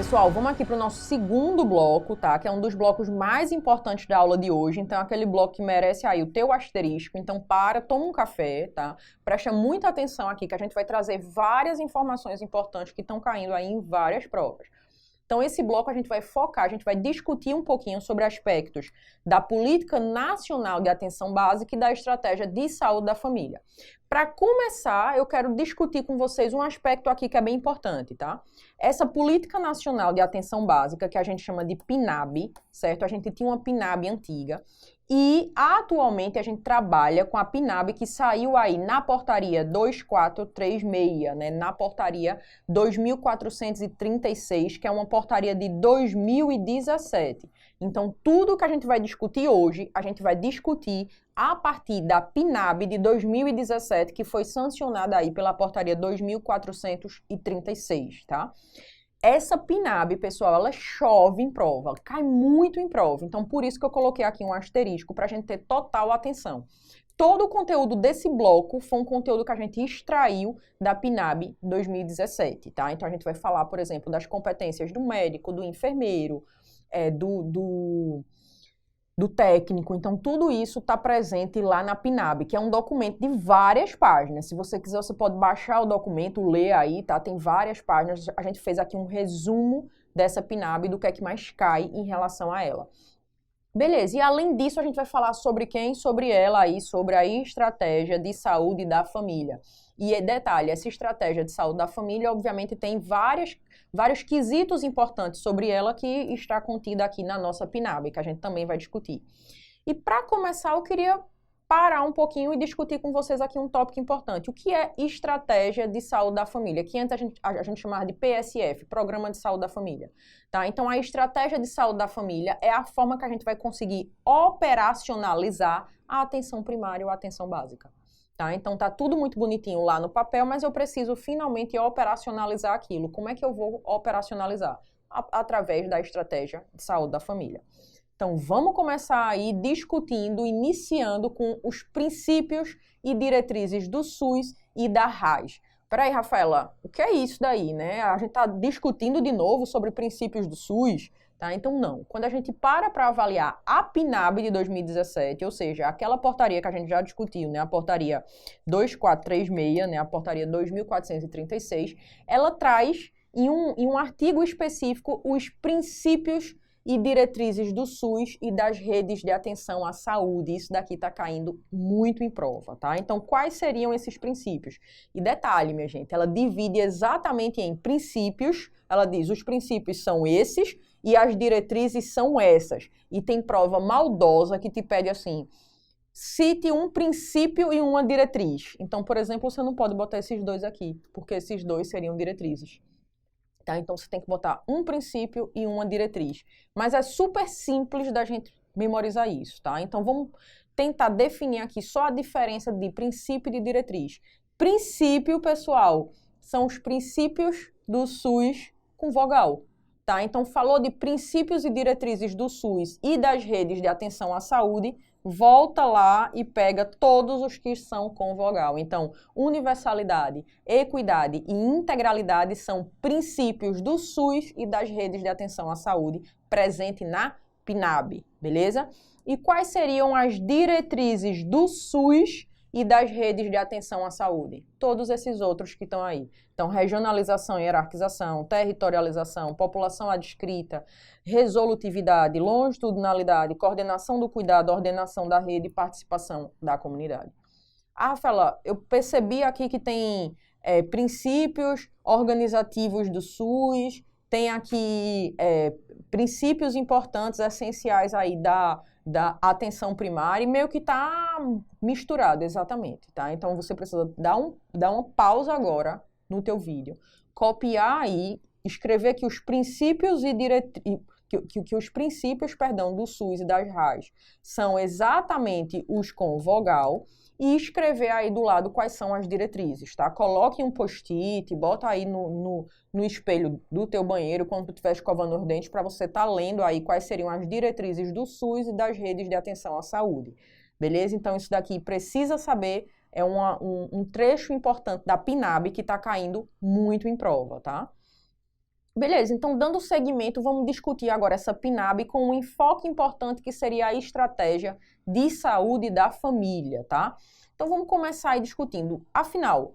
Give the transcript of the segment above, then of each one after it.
Pessoal, vamos aqui para o nosso segundo bloco, tá? Que é um dos blocos mais importantes da aula de hoje. Então, é aquele bloco que merece aí o teu asterisco. Então, toma um café, tá? Presta muita atenção aqui, que a gente vai trazer várias informações importantes que estão caindo aí em várias provas. Então, esse bloco a gente vai focar, a gente vai discutir um pouquinho sobre aspectos da Política Nacional de Atenção Básica e da Estratégia de Saúde da Família. Para começar, eu quero discutir com vocês um aspecto aqui que é bem importante, tá? Essa Política Nacional de Atenção Básica, que a gente chama de PNAB, certo? A gente tinha uma PNAB antiga e atualmente a gente trabalha com a PNAB que saiu aí na portaria 2436, né? Na portaria 2436, que é uma portaria de 2017. Então, tudo que a gente vai discutir hoje, a gente vai discutir a partir da PNAB de 2017, que foi sancionada aí pela portaria 2436, tá? Essa PNAB, pessoal, ela chove em prova, cai muito em prova. Então, por isso que eu coloquei aqui um asterisco para a gente ter total atenção. Todo o conteúdo desse bloco foi um conteúdo que a gente extraiu da PNAB 2017, tá? Então, a gente vai falar, por exemplo, das competências do médico, do enfermeiro, do técnico. Então, tudo isso está presente lá na PNAB, que é um documento de várias páginas. Se você quiser, você pode baixar o documento, ler aí, tá? Tem várias páginas. A gente fez aqui um resumo dessa PNAB, do que é que mais cai em relação a ela. Beleza, e além disso, a gente vai falar sobre quem? Sobre ela aí, sobre a estratégia de saúde da família. E detalhe, essa estratégia de saúde da família, obviamente, tem vários quesitos importantes sobre ela que está contida aqui na nossa PNAB, que a gente também vai discutir. E para começar, eu queria parar um pouquinho e discutir com vocês aqui um tópico importante. O que é estratégia de saúde da família? Que antes a gente chamava de PSF, Programa de Saúde da Família. Tá? Então, a estratégia de saúde da família é a forma que a gente vai conseguir operacionalizar a atenção primária ou a atenção básica. Tá? Então, tá tudo muito bonitinho lá no papel, mas eu preciso finalmente operacionalizar aquilo. Como é que eu vou operacionalizar? Através da estratégia de saúde da família. Então, vamos começar aí discutindo, iniciando com os princípios e diretrizes do SUS e da RAS. Peraí, Rafaela, o que é isso daí, né? A gente está discutindo de novo sobre princípios do SUS, tá? Então, não. Quando a gente para avaliar a PNAB de 2017, ou seja, aquela portaria que a gente já discutiu, né? A portaria 2436, né? A portaria 2436, ela traz em um artigo específico os princípios e diretrizes do SUS e das redes de atenção à saúde. Isso daqui está caindo muito em prova, tá? Então, quais seriam esses princípios? E detalhe, minha gente, ela divide exatamente em princípios, ela diz, os princípios são esses e as diretrizes são essas. E tem prova maldosa que te pede assim, cite um princípio e uma diretriz. Então, por exemplo, você não pode botar esses dois aqui, porque esses dois seriam diretrizes. Tá? Então, você tem que botar um princípio e uma diretriz. Mas é super simples da gente memorizar isso, tá? Então, vamos tentar definir aqui só a diferença de princípio e de diretriz. Princípio, pessoal, são os princípios do SUS com vogal, tá? Então, falou de princípios e diretrizes do SUS e das redes de atenção à saúde, volta lá e pega todos os que são com vogal. Então, universalidade, equidade e integralidade são princípios do SUS e das redes de atenção à saúde presente na PNAB, beleza? E quais seriam as diretrizes do SUS e das redes de atenção à saúde? Todos esses outros que estão aí. Então, regionalização e hierarquização, territorialização, população adscrita, resolutividade, longitudinalidade, coordenação do cuidado, ordenação da rede e participação da comunidade. Ah, Rafaela, eu percebi aqui que tem princípios organizativos do SUS, tem aqui princípios importantes, essenciais aí da atenção primária, e meio que está misturado, exatamente, tá? Então, você precisa dar uma pausa agora no teu vídeo, copiar aí, escrever que os princípios que os princípios, do SUS e das RAS são exatamente os com vogal, e escrever aí do lado quais são as diretrizes, tá? Coloque um post-it, bota aí no espelho do teu banheiro quando tu estiver escovando os dentes para você estar lendo aí quais seriam as diretrizes do SUS e das redes de atenção à saúde, beleza? Então, isso daqui precisa saber, é um trecho importante da PNAB que está caindo muito em prova, tá? Beleza, então dando seguimento, vamos discutir agora essa PNAB com um enfoque importante que seria a estratégia de saúde da família, tá? Então vamos começar aí discutindo, afinal,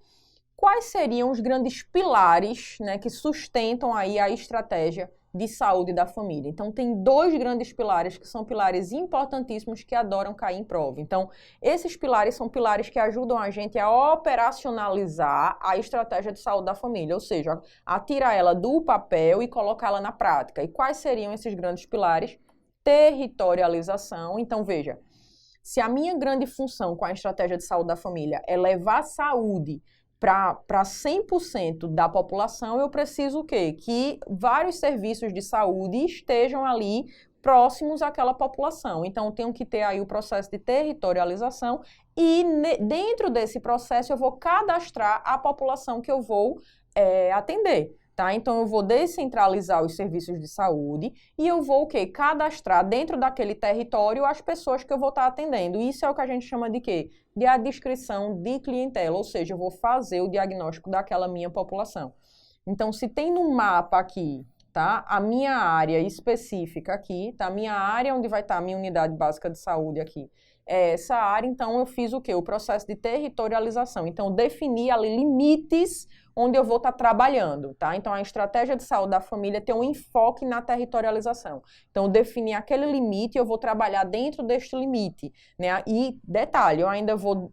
quais seriam os grandes pilares, né, que sustentam aí a estratégia de saúde da família? Então, tem dois grandes pilares que são pilares importantíssimos que adoram cair em prova. Então, esses pilares são pilares que ajudam a gente a operacionalizar a estratégia de saúde da família, ou seja, a tirar ela do papel e colocá-la na prática. E quais seriam esses grandes pilares? Territorialização. Então, veja, se a minha grande função com a estratégia de saúde da família é levar saúde para 100% da população, eu preciso o quê? Que vários serviços de saúde estejam ali próximos àquela população. Então, eu tenho que ter aí o processo de territorialização e dentro desse processo eu vou cadastrar a população que eu vou atender. Tá? Então, eu vou descentralizar os serviços de saúde e eu vou o quê? Cadastrar dentro daquele território as pessoas que eu vou estar atendendo. Isso é o que a gente chama de quê? De adscrição de clientela, ou seja, eu vou fazer o diagnóstico daquela minha população. Então, se tem no mapa aqui, tá? A minha área específica aqui, tá? A minha área onde vai estar a minha unidade básica de saúde aqui. É essa área, então eu fiz o quê? O processo de territorialização. Então, defini ali limites onde eu vou estar trabalhando, tá? Então, a estratégia de saúde da família tem um enfoque na territorialização. Então, eu defini aquele limite e eu vou trabalhar dentro deste limite, né? E, detalhe, eu ainda vou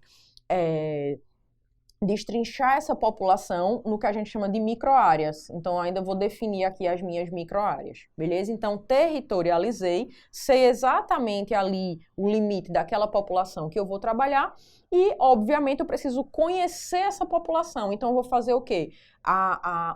destrinchar essa população no que a gente chama de microáreas. Então, ainda vou definir aqui as minhas microáreas, beleza? Então, territorializei, sei exatamente ali o limite daquela população que eu vou trabalhar e, obviamente, eu preciso conhecer essa população. Então, eu vou fazer o quê?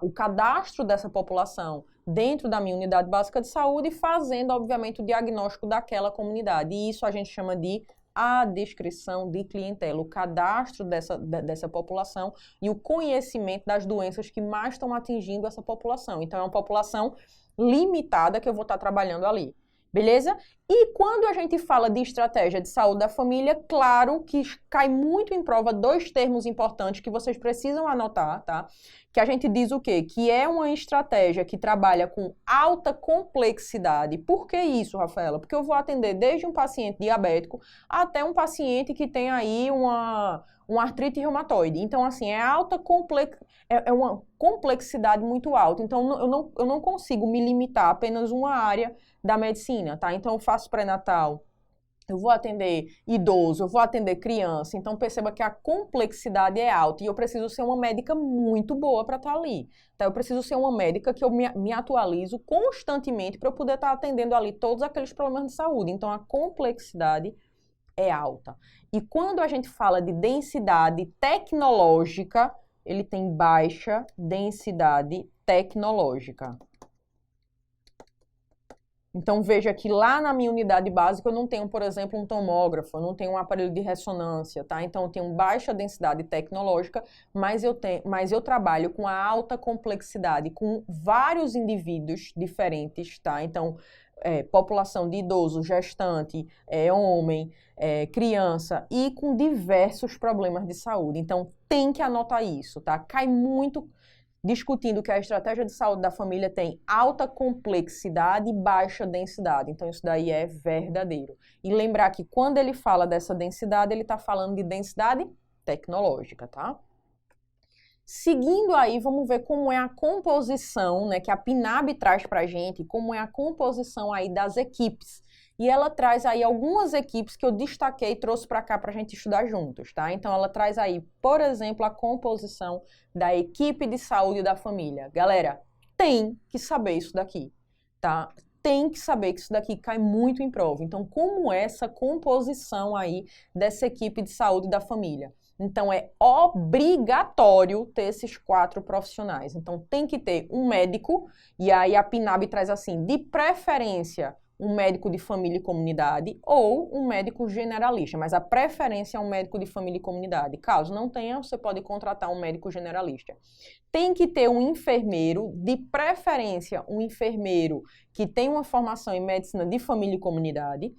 O cadastro dessa população dentro da minha unidade básica de saúde, fazendo, obviamente, o diagnóstico daquela comunidade. E isso a gente chama de a descrição de clientela, o cadastro dessa população e o conhecimento das doenças que mais estão atingindo essa população. Então, é uma população limitada que eu vou estar trabalhando ali. Beleza? E quando a gente fala de estratégia de saúde da família, claro que cai muito em prova dois termos importantes que vocês precisam anotar, tá? Que a gente diz o quê? Que é uma estratégia que trabalha com alta complexidade. Por que isso, Rafaela? Porque eu vou atender desde um paciente diabético até um paciente que tem aí uma artrite reumatoide. Então, assim, é uma complexidade muito alta. Então, eu não consigo me limitar a apenas uma área da medicina, tá? Então, eu faço pré-natal, eu vou atender idoso, eu vou atender criança. Então, perceba que a complexidade é alta e eu preciso ser uma médica muito boa para estar ali. Tá? Eu preciso ser uma médica que eu me atualizo constantemente para eu poder estar atendendo ali todos aqueles problemas de saúde. Então, a complexidade é alta. E quando a gente fala de densidade tecnológica, ele tem baixa densidade tecnológica. Então, veja que lá na minha unidade básica eu não tenho, por exemplo, um tomógrafo, eu não tenho um aparelho de ressonância, tá? Então, eu tenho baixa densidade tecnológica, mas eu trabalho com a alta complexidade, com vários indivíduos diferentes, tá? Então, população de idoso, gestante, homem, criança e com diversos problemas de saúde. Então, tem que anotar isso, tá? Cai muito discutindo que a estratégia de saúde da família tem alta complexidade e baixa densidade. Então, isso daí é verdadeiro. E lembrar que quando ele fala dessa densidade, ele está falando de densidade tecnológica, tá? Seguindo aí, vamos ver como é a composição, né, que a PNAB traz para a gente, como é a composição aí das equipes. E ela traz aí algumas equipes que eu destaquei e trouxe para cá para a gente estudar juntos, tá? Então, ela traz aí, por exemplo, a composição da equipe de saúde da família. Galera, tem que saber isso daqui, tá? Tem que saber que isso daqui cai muito em prova. Então, como é essa composição aí dessa equipe de saúde da família? Então, é obrigatório ter esses 4 profissionais. Então, tem que ter um médico, e aí a PNAB traz assim, de preferência, um médico de família e comunidade ou um médico generalista, mas a preferência é um médico de família e comunidade. Caso não tenha, você pode contratar um médico generalista. Tem que ter um enfermeiro, de preferência um enfermeiro que tem uma formação em medicina de família e comunidade.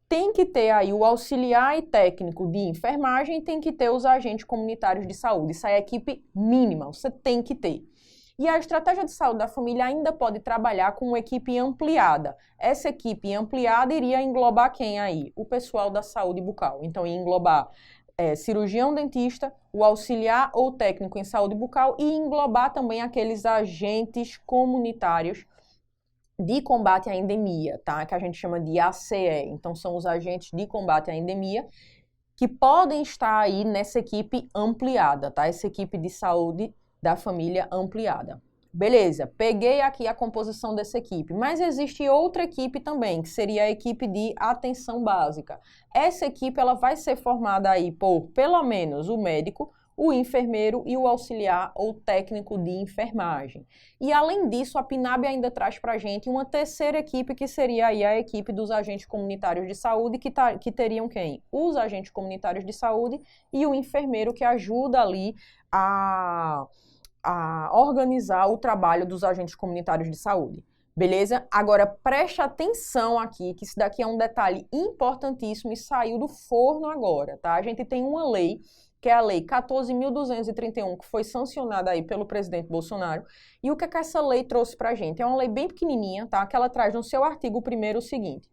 Tem que ter aí o auxiliar e técnico de enfermagem, tem que ter os agentes comunitários de saúde. Isso aí é a equipe mínima, você tem que ter. E a estratégia de saúde da família ainda pode trabalhar com uma equipe ampliada. Essa equipe ampliada iria englobar quem aí? O pessoal da saúde bucal. Então, ia englobar cirurgião dentista, o auxiliar ou técnico em saúde bucal e englobar também aqueles agentes comunitários de combate à endemia, tá? Que a gente chama de ACE. Então, são os agentes de combate à endemia que podem estar aí nessa equipe ampliada, tá? Essa equipe de saúde da família ampliada. Beleza, peguei aqui a composição dessa equipe, mas existe outra equipe também, que seria a equipe de atenção básica. Essa equipe ela vai ser formada aí por, pelo menos, o médico, o enfermeiro e o auxiliar ou técnico de enfermagem. E além disso, a PNAB ainda traz para a gente uma terceira equipe, que seria aí a equipe dos agentes comunitários de saúde, que teriam quem? Os agentes comunitários de saúde e o enfermeiro que ajuda ali a organizar o trabalho dos agentes comunitários de saúde. Beleza? Agora, preste atenção aqui, que isso daqui é um detalhe importantíssimo e saiu do forno agora, tá? A gente tem uma lei, que é a Lei 14.231, que foi sancionada aí pelo presidente Bolsonaro. E o que é que essa lei trouxe pra gente? É uma lei bem pequenininha, tá? Que ela traz no seu artigo 1º o seguinte: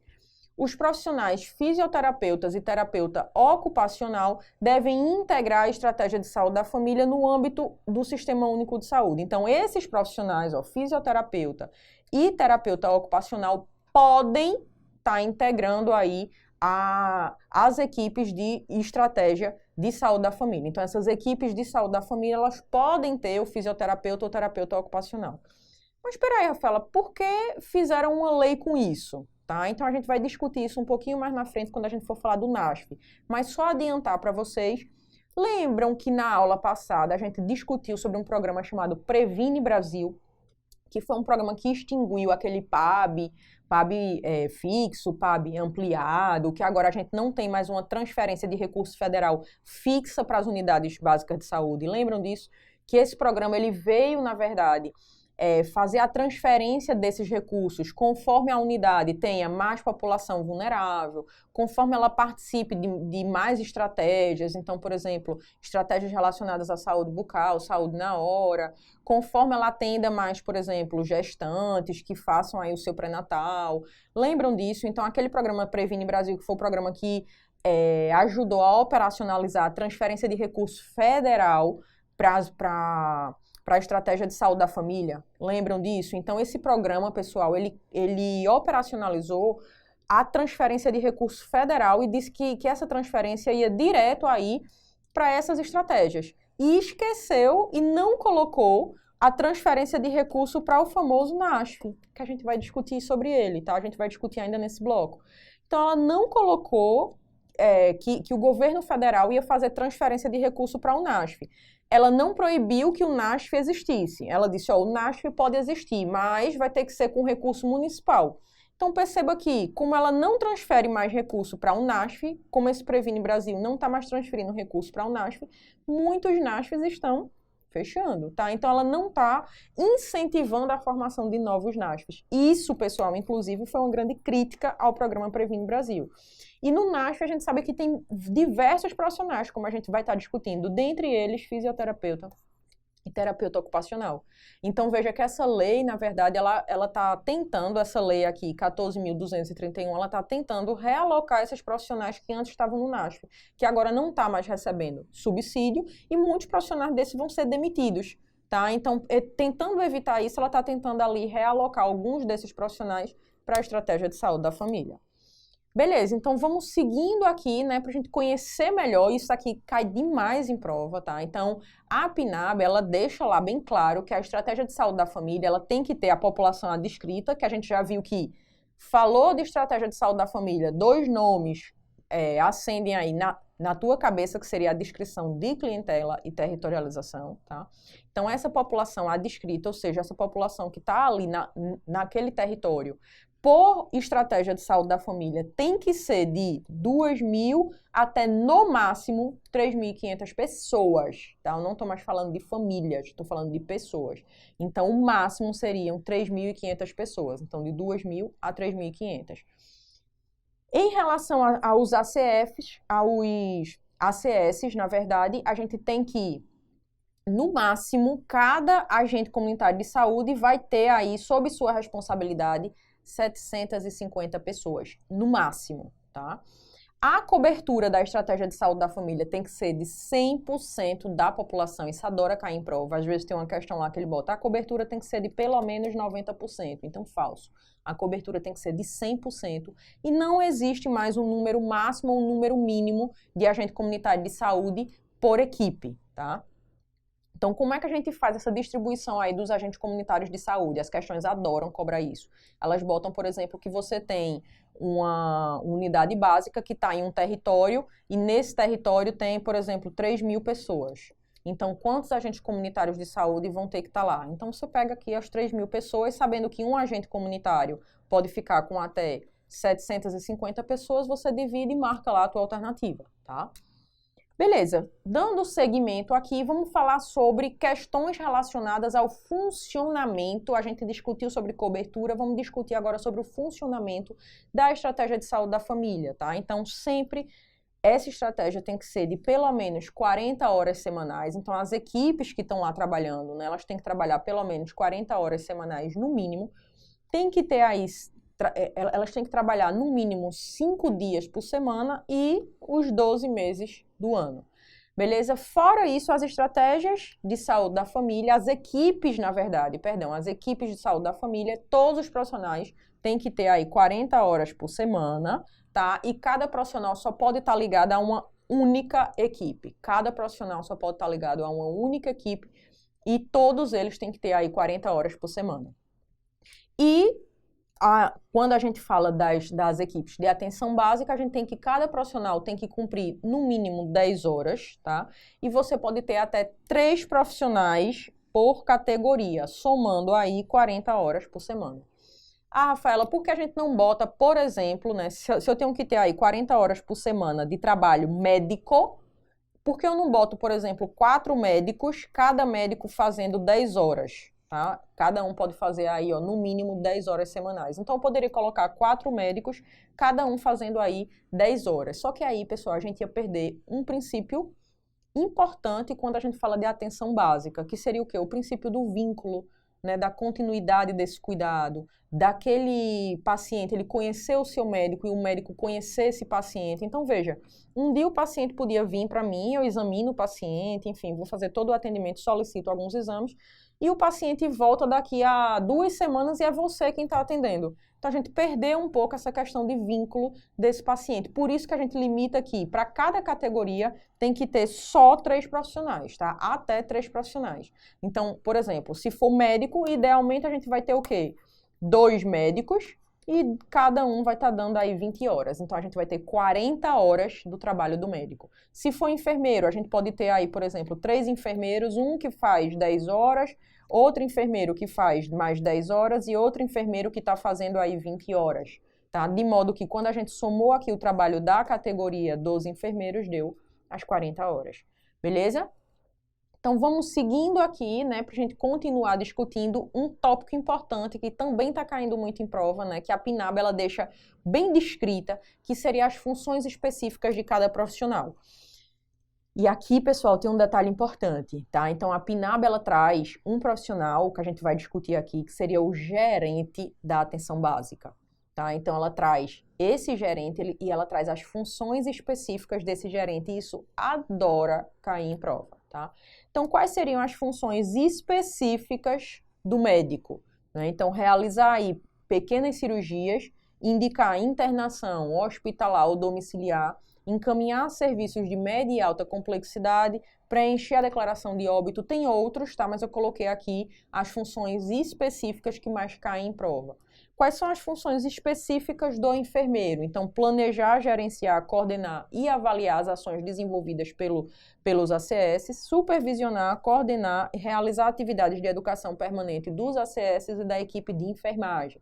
os profissionais fisioterapeutas e terapeuta ocupacional devem integrar a estratégia de saúde da família no âmbito do Sistema Único de Saúde. Então, esses profissionais, fisioterapeuta e terapeuta ocupacional, podem estar integrando aí as equipes de estratégia de saúde da família. Então, essas equipes de saúde da família, elas podem ter o fisioterapeuta ou terapeuta ocupacional. Mas espera aí, Rafaela, por que fizeram uma lei com isso? Tá? Então, a gente vai discutir isso um pouquinho mais na frente, quando a gente for falar do NASF. Mas só adiantar para vocês, lembram que na aula passada a gente discutiu sobre um programa chamado Previne Brasil, que foi um programa que extinguiu aquele PAB fixo, PAB ampliado, que agora a gente não tem mais uma transferência de recurso federal fixa para as unidades básicas de saúde. Lembram disso? Que esse programa ele veio, na verdade, fazer a transferência desses recursos conforme a unidade tenha mais população vulnerável, conforme ela participe de mais estratégias, então, por exemplo, estratégias relacionadas à saúde bucal, saúde na hora, conforme ela atenda mais, por exemplo, gestantes que façam aí o seu pré-natal. Lembram disso? Então, aquele programa Previne Brasil, que foi o programa que ajudou a operacionalizar a transferência de recurso federal para a estratégia de saúde da família. Lembram disso? Então, esse programa, pessoal, ele operacionalizou a transferência de recurso federal e disse que essa transferência ia direto aí para essas estratégias. E esqueceu e não colocou a transferência de recurso para o famoso NASF, que a gente vai discutir sobre ele, tá? A gente vai discutir ainda nesse bloco. Então, ela não colocou que o governo federal ia fazer transferência de recurso para o NASF. Ela não proibiu que o NASF existisse. Ela disse, o NASF pode existir, mas vai ter que ser com recurso municipal. Então, perceba que, como ela não transfere mais recurso para o NASF, como esse Previne Brasil não está mais transferindo recurso para o NASF, muitos NASFs estão fechando, tá? Então, ela não está incentivando a formação de novos NASFs. Isso, pessoal, inclusive, foi uma grande crítica ao programa Previne Brasil. E no NASF a gente sabe que tem diversos profissionais, como a gente vai estar discutindo, dentre eles fisioterapeuta e terapeuta ocupacional. Então veja que essa lei, na verdade, ela está tentando, essa lei aqui, 14.231, ela está tentando realocar esses profissionais que antes estavam no NASF, que agora não está mais recebendo subsídio, e muitos profissionais desses vão ser demitidos. Tá? Então, tentando evitar isso, ela está tentando ali realocar alguns desses profissionais para a estratégia de saúde da família. Beleza, então vamos seguindo aqui, né, para a gente conhecer melhor. Isso aqui cai demais em prova, tá? Então, a PNAB, ela deixa lá bem claro que a estratégia de saúde da família, ela tem que ter a população adscrita, que a gente já viu que falou de estratégia de saúde da família, 2 nomes acendem aí na tua cabeça, que seria a descrição de clientela e territorialização, tá? Então, essa população adscrita, ou seja, essa população que está ali naquele território, por estratégia de saúde da família, tem que ser de 2.000 até, no máximo, 3.500 pessoas, tá? Eu não estou mais falando de famílias, estou falando de pessoas. Então, o máximo seriam 3.500 pessoas. Então, de 2.000 a 3.500. Em relação aos ACFs, aos ACS, na verdade, a gente tem que no máximo, cada agente comunitário de saúde vai ter aí, sob sua responsabilidade, 750 pessoas, no máximo, tá? A cobertura da estratégia de saúde da família tem que ser de 100% da população. Isso adora cair em prova. Às vezes tem uma questão lá que ele bota, a cobertura tem que ser de pelo menos 90%. Então, falso. A cobertura tem que ser de 100%. E não existe mais um número máximo ou um número mínimo de agente comunitário de saúde por equipe, tá? Então, como é que a gente faz essa distribuição aí dos agentes comunitários de saúde? As questões adoram cobrar isso. Elas botam, por exemplo, que você tem uma unidade básica que está em um território e nesse território tem, por exemplo, 3.000 pessoas. Então, quantos agentes comunitários de saúde vão ter que estar lá? Então, você pega aqui as 3.000 pessoas, sabendo que um agente comunitário pode ficar com até 750 pessoas, você divide e marca lá a tua alternativa, tá? Beleza, dando seguimento aqui, vamos falar sobre questões relacionadas ao funcionamento. A gente discutiu sobre cobertura, vamos discutir agora sobre o funcionamento da estratégia de saúde da família, tá? Então, sempre essa estratégia tem que ser de pelo menos 40 horas semanais. Então, as equipes que estão lá trabalhando, né, elas têm que trabalhar pelo menos 40 horas semanais no mínimo. Tem que ter aí elas têm que trabalhar no mínimo 5 dias por semana e os 12 meses do ano. Beleza? Fora isso, as estratégias de saúde da família, as equipes, na verdade, as equipes de saúde da família, todos os profissionais têm que ter aí 40 horas por semana, tá? E cada profissional só pode estar ligado a uma única equipe. Cada profissional só pode estar ligado a uma única equipe e todos eles têm que ter aí 40 horas por semana. E quando a gente fala das equipes de atenção básica, a gente tem que, cada profissional tem que cumprir no mínimo 10 horas, tá? E você pode ter até 3 profissionais por categoria, somando aí 40 horas por semana. Ah, Rafaela, por que a gente não bota, por exemplo, né, se eu tenho que ter aí 40 horas por semana de trabalho médico, por que eu não boto, por exemplo, 4 médicos, cada médico fazendo 10 horas? Tá? Cada um pode fazer aí, ó, no mínimo 10 horas semanais. Então, eu poderia colocar 4 médicos, cada um fazendo aí 10 horas. Só que aí, pessoal, a gente ia perder um princípio importante quando a gente fala de atenção básica, que seria o quê? O princípio do vínculo, né, da continuidade desse cuidado, daquele paciente, ele conhecer o seu médico e o médico conhecer esse paciente. Então, veja, um dia o paciente podia vir para mim, eu examino o paciente, enfim, vou fazer todo o atendimento, solicito alguns exames, e o paciente volta daqui a 2 semanas e é você quem está atendendo. Então, a gente perdeu um pouco essa questão de vínculo desse paciente. Por isso que a gente limita aqui, para cada categoria, tem que ter só 3 profissionais, tá? Até 3 profissionais. Então, por exemplo, se for médico, idealmente a gente vai ter o quê? 2 médicos e cada um vai estar dando aí 20 horas. Então, a gente vai ter 40 horas do trabalho do médico. Se for enfermeiro, a gente pode ter aí, por exemplo, 3 enfermeiros, um que faz 10 horas, outro enfermeiro que faz mais 10 horas e outro enfermeiro que está fazendo aí 20 horas, tá? De modo que quando a gente somou aqui o trabalho da categoria dos enfermeiros, deu as 40 horas. Beleza? Então, vamos seguindo aqui, né, para a gente continuar discutindo um tópico importante que também está caindo muito em prova, né, que a PNAB ela deixa bem descrita, que seriam as funções específicas de cada profissional. E aqui, pessoal, tem um detalhe importante, tá? Então, a PNAB, ela traz um profissional, que a gente vai discutir aqui, que seria o gerente da atenção básica, tá? Então, ela traz esse gerente e ela traz as funções específicas desse gerente, e isso adora cair em prova, tá? Então, quais seriam as funções específicas do médico, né? Então, realizar aí pequenas cirurgias, indicar internação hospitalar ou domiciliar, encaminhar serviços de média e alta complexidade, preencher a declaração de óbito. Tem outros, tá? Mas eu coloquei aqui as funções específicas que mais caem em prova. Quais são as funções específicas do enfermeiro? Então, planejar, gerenciar, coordenar e avaliar as ações desenvolvidas pelos ACS, supervisionar, coordenar e realizar atividades de educação permanente dos ACS e da equipe de enfermagem.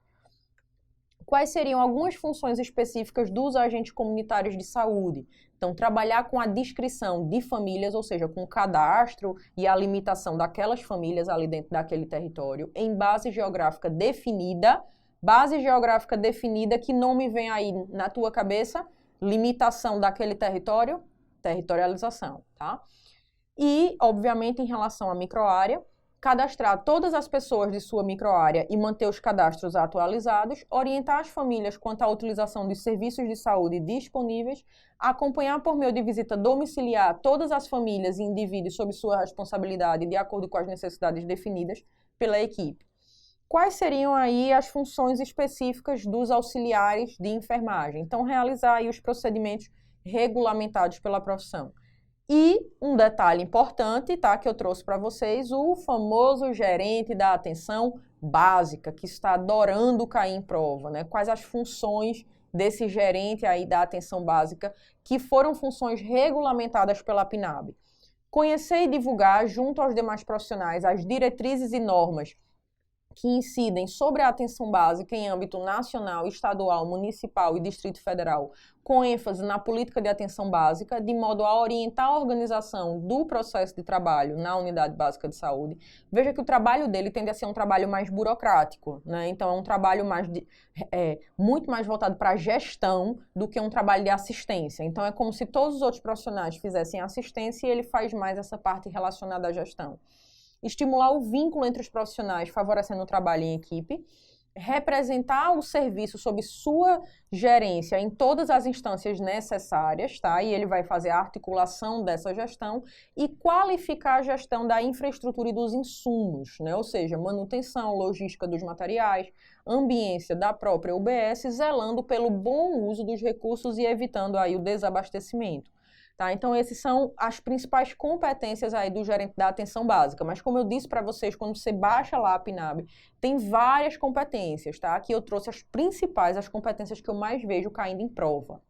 Quais seriam algumas funções específicas dos agentes comunitários de saúde? Então, trabalhar com a descrição de famílias, ou seja, com o cadastro e a limitação daquelas famílias ali dentro daquele território, em base geográfica definida. Base geográfica definida, que nome vem aí na tua cabeça? Limitação daquele território, territorialização, tá? E, obviamente, em relação à microárea, cadastrar todas as pessoas de sua microárea e manter os cadastros atualizados, orientar as famílias quanto à utilização dos serviços de saúde disponíveis, acompanhar por meio de visita domiciliar todas as famílias e indivíduos sob sua responsabilidade de acordo com as necessidades definidas pela equipe. Quais seriam aí as funções específicas dos auxiliares de enfermagem? Então, realizar aí os procedimentos regulamentados pela profissão. E um detalhe importante, tá, que eu trouxe para vocês, o famoso gerente da atenção básica, que está adorando cair em prova, né? Quais as funções desse gerente aí da atenção básica, que foram funções regulamentadas pela PNAB. Conhecer e divulgar, junto aos demais profissionais, as diretrizes e normas que incidem sobre a atenção básica em âmbito nacional, estadual, municipal e Distrito Federal, com ênfase na política de atenção básica, de modo a orientar a organização do processo de trabalho na unidade básica de saúde. Veja que o trabalho dele tende a ser um trabalho mais burocrático, né? Então é um trabalho muito mais voltado para a gestão do que um trabalho de assistência. Então é como se todos os outros profissionais fizessem assistência e ele faz mais essa parte relacionada à gestão. Estimular o vínculo entre os profissionais, favorecendo o trabalho em equipe, representar o serviço sob sua gerência em todas as instâncias necessárias, tá? E ele vai fazer a articulação dessa gestão e qualificar a gestão da infraestrutura e dos insumos, né? Ou seja, manutenção, logística dos materiais, ambiência da própria UBS, zelando pelo bom uso dos recursos e evitando aí o desabastecimento. Tá? Então, essas são as principais competências aí do gerente da atenção básica. Mas, como eu disse para vocês, quando você baixa lá a PNAB, tem várias competências, tá? Aqui eu trouxe as principais, as competências que eu mais vejo caindo em prova.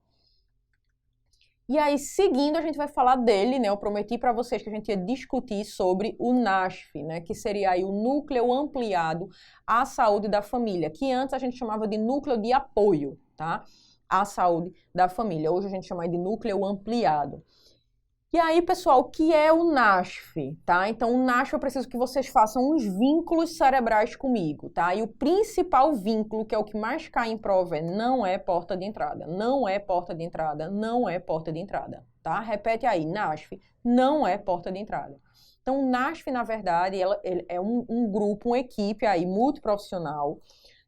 E aí, seguindo, a gente vai falar dele, né? Eu prometi para vocês que a gente ia discutir sobre o NASF, né? Que seria aí o Núcleo Ampliado à Saúde da Família, que antes a gente chamava de Núcleo de Apoio, tá? À saúde da família. Hoje a gente chama de núcleo ampliado. E aí, pessoal, o que é o NASF, tá? Então, o NASF eu preciso que vocês façam uns vínculos cerebrais comigo, tá? E o principal vínculo, que é o que mais cai em prova, é não é porta de entrada, não é porta de entrada, não é porta de entrada, tá? Repete aí, NASF não é porta de entrada. Então, o NASF, na verdade, ele é um grupo, uma equipe aí multiprofissional,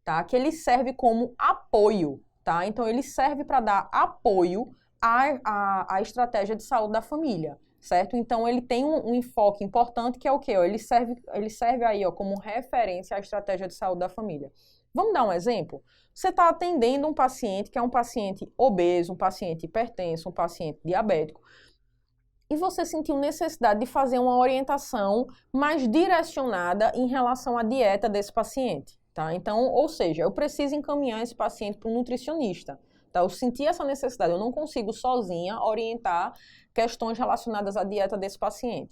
tá? Que ele serve como apoio, tá? Então, ele serve para dar apoio à estratégia de saúde da família, certo? Então, ele tem um enfoque importante que é o quê? Ele serve aí, ó, como referência à estratégia de saúde da família. Vamos dar um exemplo? Você está atendendo um paciente que é um paciente obeso, um paciente hipertenso, um paciente diabético, e você sentiu necessidade de fazer uma orientação mais direcionada em relação à dieta desse paciente. Tá? Então, ou seja, eu preciso encaminhar esse paciente para um nutricionista. Tá? Eu senti essa necessidade, eu não consigo sozinha orientar questões relacionadas à dieta desse paciente.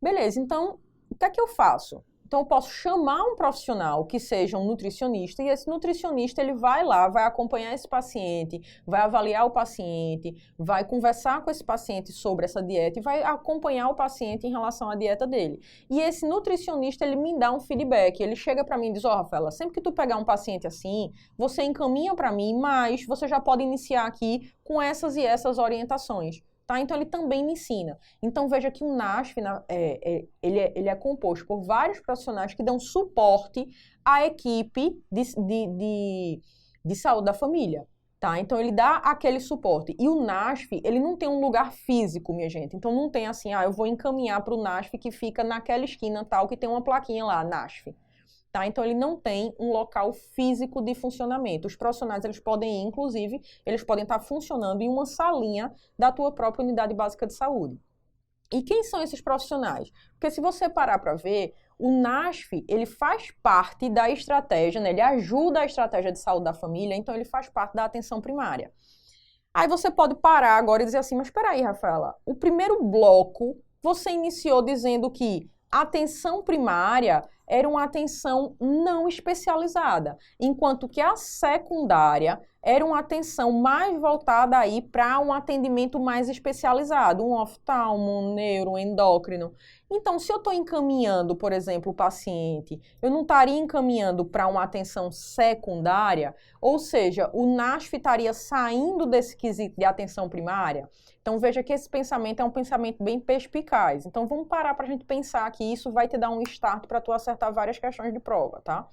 Beleza, então, o que é que eu faço? Então, eu posso chamar um profissional que seja um nutricionista e esse nutricionista ele vai lá, vai acompanhar esse paciente, vai avaliar o paciente, vai conversar com esse paciente sobre essa dieta e vai acompanhar o paciente em relação à dieta dele. E esse nutricionista, ele me dá um feedback, ele chega para mim e diz, ó, Rafaela, sempre que tu pegar um paciente assim, você encaminha para mim, mas você já pode iniciar aqui com essas e essas orientações. Tá? Então, ele também me ensina. Então, veja que o NASF, ele é composto por vários profissionais que dão suporte à equipe de saúde da família. Tá? Então, ele dá aquele suporte. E o NASF, ele não tem um lugar físico, minha gente. Então, não tem assim, eu vou encaminhar para o NASF que fica naquela esquina tal, que tem uma plaquinha lá, NASF. Tá? Então, ele não tem um local físico de funcionamento. Os profissionais, eles podem ir, inclusive, eles podem estar funcionando em uma salinha da tua própria unidade básica de saúde. E quem são esses profissionais? Porque se você parar para ver, o NASF, ele faz parte da estratégia, né? Ele ajuda a estratégia de saúde da família, então ele faz parte da atenção primária. Aí você pode parar agora e dizer assim, mas espera aí, Rafaela, o primeiro bloco você iniciou dizendo que a atenção primária era uma atenção não especializada, enquanto que a secundária era uma atenção mais voltada aí para um atendimento mais especializado, um oftalmo, um neuro, um endócrino. Então, se eu estou encaminhando, por exemplo, o paciente, eu não estaria encaminhando para uma atenção secundária, ou seja, o NASF estaria saindo desse quesito de atenção primária. Então, veja que esse pensamento é um pensamento bem perspicaz. Então, vamos parar para a gente pensar que isso vai te dar um start para tu acertar várias questões de prova, tá?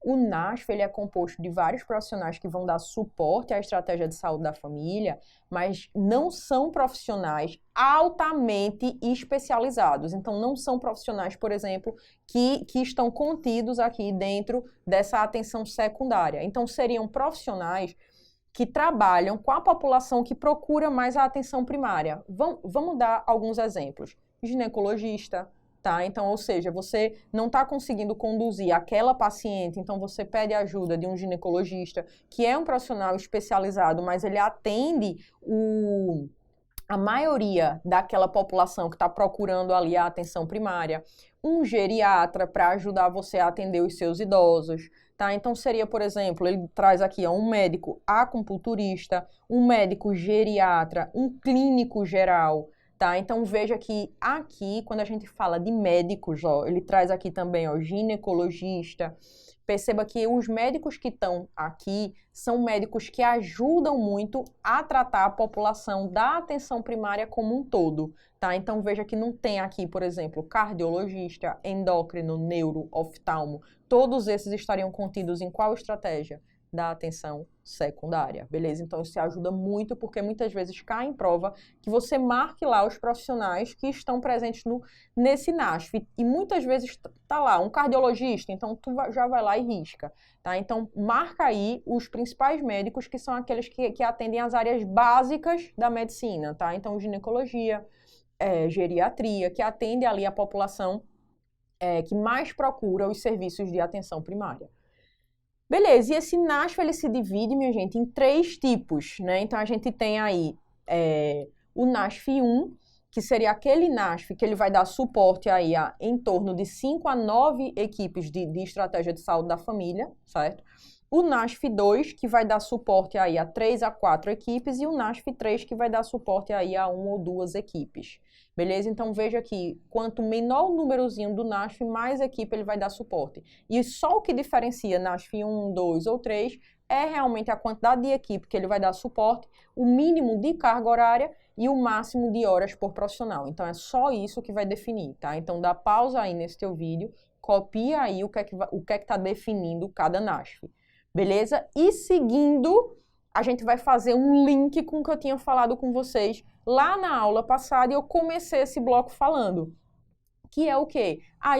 O NASF, ele é composto de vários profissionais que vão dar suporte à estratégia de saúde da família, mas não são profissionais altamente especializados. Então, não são profissionais, por exemplo, que estão contidos aqui dentro dessa atenção secundária. Então, seriam profissionais que trabalham com a população que procura mais a atenção primária. Vamos dar alguns exemplos. Ginecologista, tá? Então, ou seja, você não está conseguindo conduzir aquela paciente, então você pede ajuda de um ginecologista, que é um profissional especializado, mas ele atende a maioria daquela população que está procurando ali a atenção primária. Um geriatra para ajudar você a atender os seus idosos, tá? Então seria, por exemplo, ele traz aqui um médico acupunturista, um médico geriatra, um clínico geral, tá? Então veja que aqui, quando a gente fala de médicos, ó, ele traz aqui também, ó, ginecologista. Perceba que os médicos que estão aqui são médicos que ajudam muito a tratar a população da atenção primária como um todo, tá? Então veja que não tem aqui, por exemplo, cardiologista, endócrino, neuro, oftalmo. Todos esses estariam contidos em qual estratégia? Da atenção secundária, beleza? Então isso ajuda muito porque muitas vezes cai em prova que você marque lá os profissionais que estão presentes nesse NASF e muitas vezes tá lá um cardiologista, então tu já vai lá e risca, tá? Então marca aí os principais médicos que são aqueles que atendem as áreas básicas da medicina, tá? Então ginecologia, geriatria, que atende ali a população que mais procura os serviços de atenção primária. Beleza, e esse NASF, ele se divide, minha gente, em 3 tipos, né? Então, a gente tem aí o NASF 1, que seria aquele NASF que ele vai dar suporte aí a em torno de 5 a 9 equipes de estratégia de saúde da família, certo? O NASF 2, que vai dar suporte aí a 3 a 4 equipes, e o NASF 3, que vai dar suporte aí a 1 ou 2 equipes. Beleza? Então, veja que quanto menor o númerozinho do NASF, mais equipe ele vai dar suporte. E só o que diferencia NASF 1, 2 ou 3 é realmente a quantidade de equipe que ele vai dar suporte, o mínimo de carga horária e o máximo de horas por profissional. Então, é só isso que vai definir, tá? Então, dá pausa aí nesse teu vídeo, copia aí o que é que tá definindo cada NASF. Beleza? E seguindo, a gente vai fazer um link com o que eu tinha falado com vocês lá na aula passada e eu comecei esse bloco falando, que é o quê? A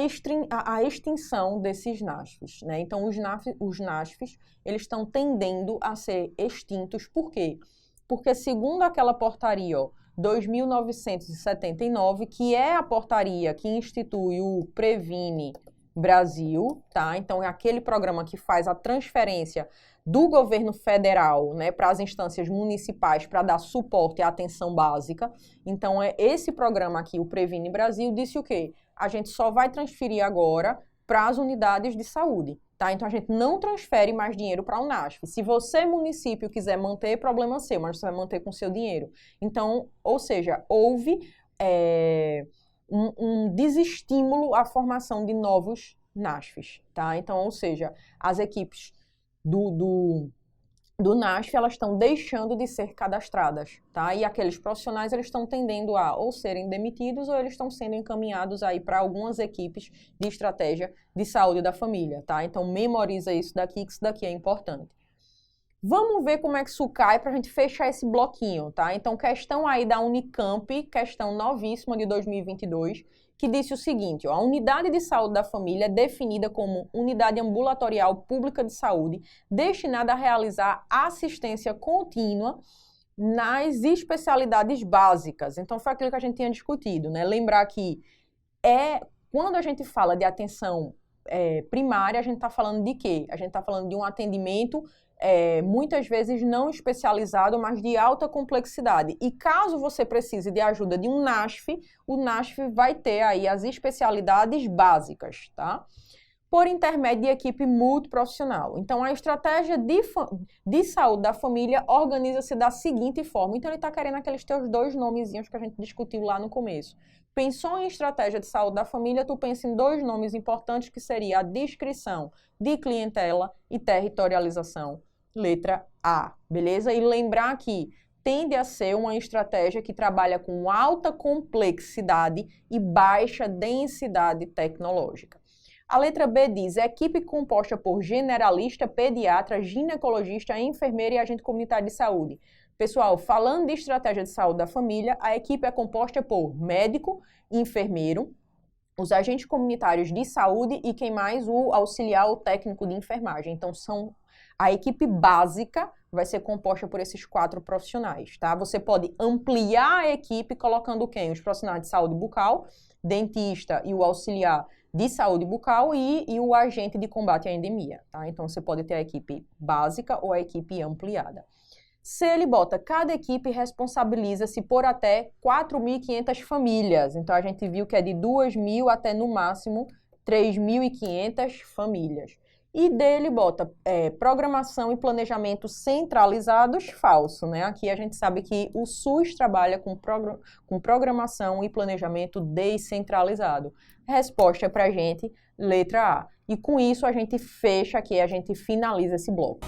extinção desses NASFs, né? Então, os NASFs, eles estão tendendo a ser extintos. Por quê? Porque segundo aquela portaria, ó, 2.979, que é a portaria que institui o Previne Brasil, tá? Então, é aquele programa que faz a transferência do governo federal, né, para as instâncias municipais para dar suporte à atenção básica. Então, esse programa aqui, o Previne Brasil, disse o quê? A gente só vai transferir agora para as unidades de saúde, tá? Então, a gente não transfere mais dinheiro para o NASF. Se você, município, quiser manter, problema seu, mas você vai manter com seu dinheiro. Então, ou seja, houve um desestímulo à formação de novos NASFs, tá? Então, ou seja, as equipes do NASF, elas estão deixando de ser cadastradas, tá? E aqueles profissionais, eles estão tendendo a ou serem demitidos ou eles estão sendo encaminhados aí para algumas equipes de estratégia de saúde da família, tá? Então, memoriza isso daqui, que isso daqui é importante. Vamos ver como é que isso cai para a gente fechar esse bloquinho, tá? Então, questão aí da Unicamp, questão novíssima de 2022, que disse o seguinte, ó, a unidade de saúde da família é definida como unidade ambulatorial pública de saúde destinada a realizar assistência contínua nas especialidades básicas. Então, foi aquilo que a gente tinha discutido, né? Lembrar que quando a gente fala de atenção primária, a gente está falando de quê? A gente está falando de um atendimento muitas vezes não especializado, mas de alta complexidade. E caso você precise de ajuda de um NASF, o NASF vai ter aí as especialidades básicas, tá? por intermédio de equipe multiprofissional. Então, a estratégia de saúde da família organiza-se da seguinte forma. Então, ele está querendo aqueles teus 2 nomezinhos que a gente discutiu lá no começo. Pensou em estratégia de saúde da família, tu pensa em 2 nomes importantes, que seria a descrição de clientela e territorialização. Letra A, beleza? E lembrar que tende a ser uma estratégia que trabalha com alta complexidade e baixa densidade tecnológica. A letra B diz, equipe composta por generalista, pediatra, ginecologista, enfermeira e agente comunitário de saúde. Pessoal, falando de estratégia de saúde da família, a equipe é composta por médico, enfermeiro, os agentes comunitários de saúde e quem mais? O auxiliar ou técnico de enfermagem. Então, a equipe básica vai ser composta por esses 4 profissionais, tá? Você pode ampliar a equipe colocando quem? Os profissionais de saúde bucal, dentista e o auxiliar de saúde bucal e o agente de combate à endemia, tá? Então, você pode ter a equipe básica ou a equipe ampliada. Se ele bota, cada equipe responsabiliza-se por até 4.500 famílias. Então, a gente viu que é de 2.000 até, no máximo, 3.500 famílias. E dele bota programação e planejamento centralizados, falso, né? Aqui a gente sabe que o SUS trabalha com programação e planejamento descentralizado. Resposta pra gente, letra A. E com isso a gente fecha aqui, a gente finaliza esse bloco.